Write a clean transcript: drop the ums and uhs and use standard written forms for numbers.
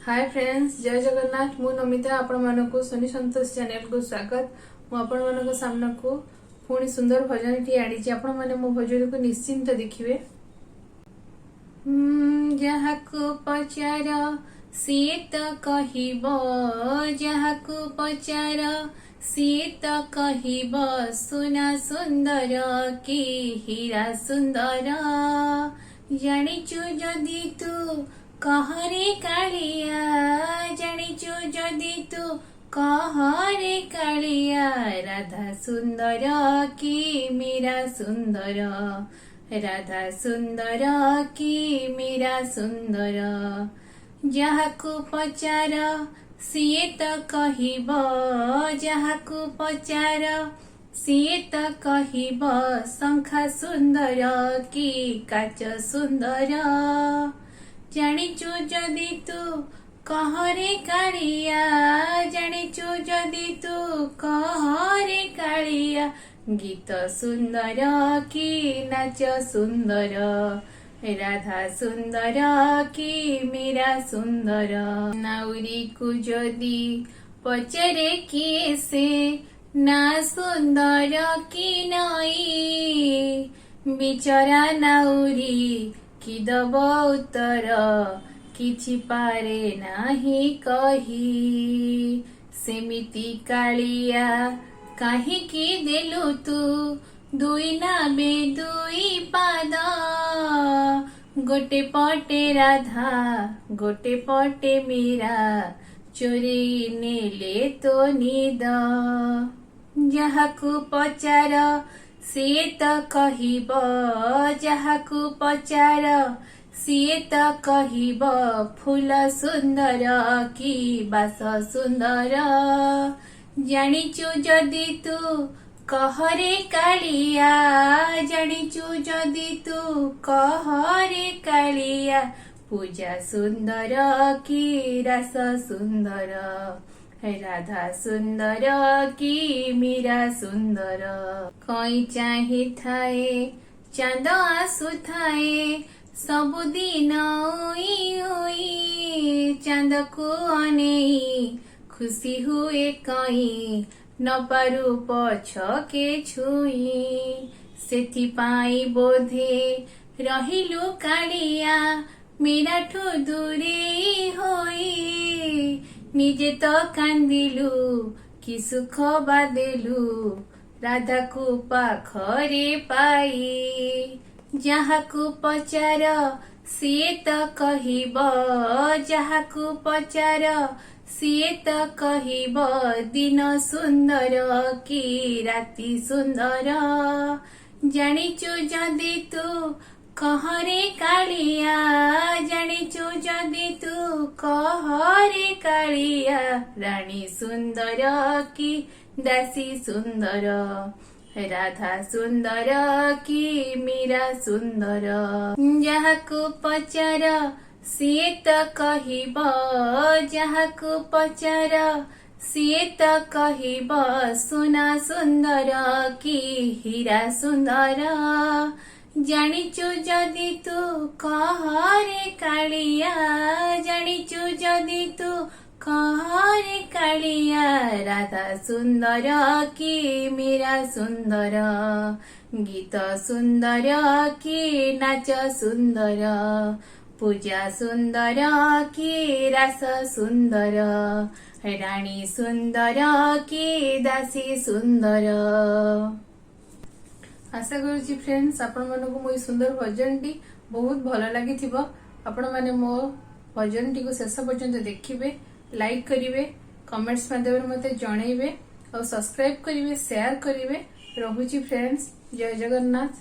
Hi friends, जय जगन्नाथ। मु नमिता आपण मानक सोनी संतोष चैनल को स्वागत। मु आपण मानक सामना को पुणी सुंदर भजन टी आनी आपण माने मो भजन को निश्चिंत देखिए। जहाको पचार सीत कहिब, जहाको पचार सीत कहिब, सुना सुंदर की हीरा सुंदर। जानिचु जदि तू कहरे कालिया, जानिचु जदि तू कहरे कालिया, राधा सुंदर की मीरा सुंदर, राधा सुंदर की मीरा सुंदर। जहाकु पचार सीए त कहिब, जहाकु पचार सीए त कहिब, शंखा सुंदर की काच सुंदर। जानिचु जदि तू कहरे कालिया, जानिचु जदि तू कहरे कालिया, गीत सुंदर की नाच सुंदर, राधा सुंदर की मीरा सुंदर। नाउरी को जदि पचरे किए से ना सुंदर की नई, बिचरा नाउरी कि दब उत्तर किछि पारे नाही कही। सेमिति कालिया काहिकी देलु तू दुई नाबे दुई पाद, गोटे पटे राधा गोटे पटे मीरा, चोरी नेले तो निद। जहाकु पचार सीए त कहिब, जहाकु पचार सीए त कहिब, फूल सुंदर की बास सुंदर। जानिचु जदि तू कहरे कालिया, जानिचु जदि तू कहरे कालिया, पूजा सुंदर की रस सुंदर, राधा सुंदर की मीरा सुंदर। कई चाही थाए चांद आसु थाए, सबुदिन उई उई, चांद को अनेई खुशी हुए कई, न पारु पछ के छुई। सेथिपाई बोधे रहिलु कालिया, मीराठु दूरे होई, निजे तो कांदिलु कि सुख बादेलु, राधा को पाखरे पाई। जहाकु पचार सीए त कहिब, जहाकु पचार सीए त कहिब, दिन सुंदर की राति सुंदर। जानिचु जदि तू कहरे कालिया, जानिचु जदि तू कहरे कालिया, रानी सुंदर की दासी सुंदर, राधा सुंदर की मीरा सुंदर। जहाकु पचार सीए त कहिब, जहाकु पचार सीए त कहिब, सुना सुंदर की हीरा सुंदर। जानिचु जदि तू कहरे कालिया, जानिचु जदि तू कहरे कालिया, राधा सुंदर की मीरा सुंदर, गीत सुंदर की नाच सुंदर, पूजा सुंदर की रस सुंदर, रानी सुंदर की दासी सुंदर। आशा करुच्ची फ्रेंड्स आपण मानक मो सुंदर भजन टी बहुत भल लगी। आपण माने मो भजन टी को शेष पर्यंत देखिए, लाइक करिवे, कमेंट्स माध्यम मते जणैबे और सब्सक्राइब करिवे, शेयर करिवे। रहुची फ्रेंड्स, जय जगन्नाथ।